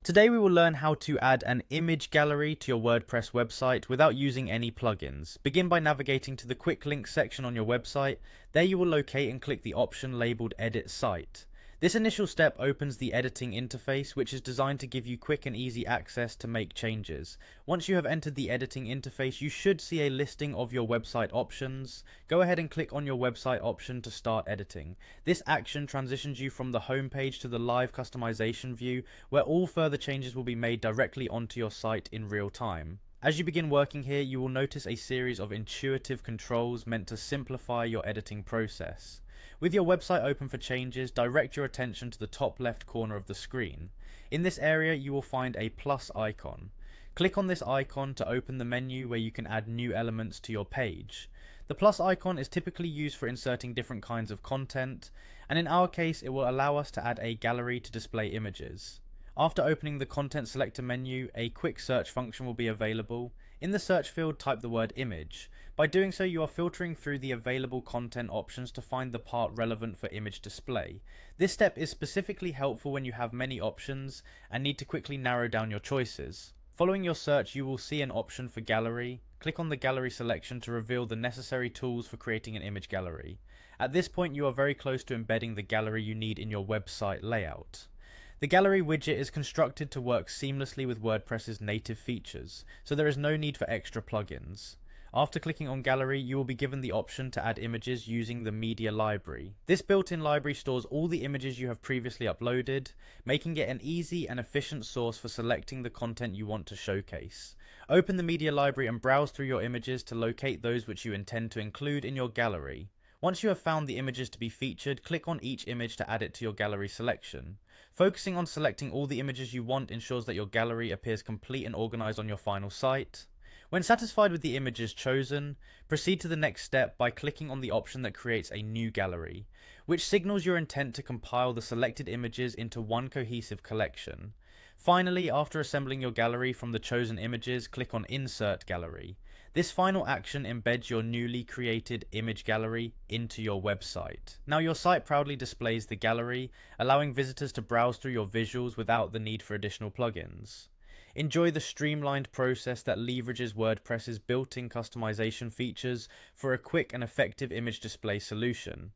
Today we will learn how to add an image gallery to your WordPress website without using any plugins. Begin by navigating to the quick links section on your website. There you will locate and click the option labeled Edit Site. This initial step opens the editing interface, which is designed to give you quick and easy access to make changes. Once you have entered the editing interface, you should see a listing of your website options. Go ahead and click on your website option to start editing. This action transitions you from the home page to the live customization view, where all further changes will be made directly onto your site in real time. As you begin working here, you will notice a series of intuitive controls meant to simplify your editing process. With your website open for changes, direct your attention to the top left corner of the screen. In this area, you will find a plus icon. Click on this icon to open the menu where you can add new elements to your page. The plus icon is typically used for inserting different kinds of content, and in our case, it will allow us to add a gallery to display images. After opening the content selector menu, a quick search function will be available. In the search field, type the word image. By doing so, you are filtering through the available content options to find the part relevant for image display. This step is specifically helpful when you have many options and need to quickly narrow down your choices. Following your search, you will see an option for gallery. Click on the gallery selection to reveal the necessary tools for creating an image gallery. At this point, you are very close to embedding the gallery you need in your website layout. The gallery widget is constructed to work seamlessly with WordPress's native features, so there is no need for extra plugins. After clicking on gallery, you will be given the option to add images using the media library. This built-in library stores all the images you have previously uploaded, making it an easy and efficient source for selecting the content you want to showcase. Open the media library and browse through your images to locate those which you intend to include in your gallery. Once you have found the images to be featured, click on each image to add it to your gallery selection. Focusing on selecting all the images you want ensures that your gallery appears complete and organized on your final site. When satisfied with the images chosen, proceed to the next step by clicking on the option that creates a new gallery, which signals your intent to compile the selected images into one cohesive collection. Finally, after assembling your gallery from the chosen images, click on Insert Gallery. This final action embeds your newly created image gallery into your website. Now your site proudly displays the gallery, allowing visitors to browse through your visuals without the need for additional plugins. Enjoy the streamlined process that leverages WordPress's built-in customization features for a quick and effective image display solution.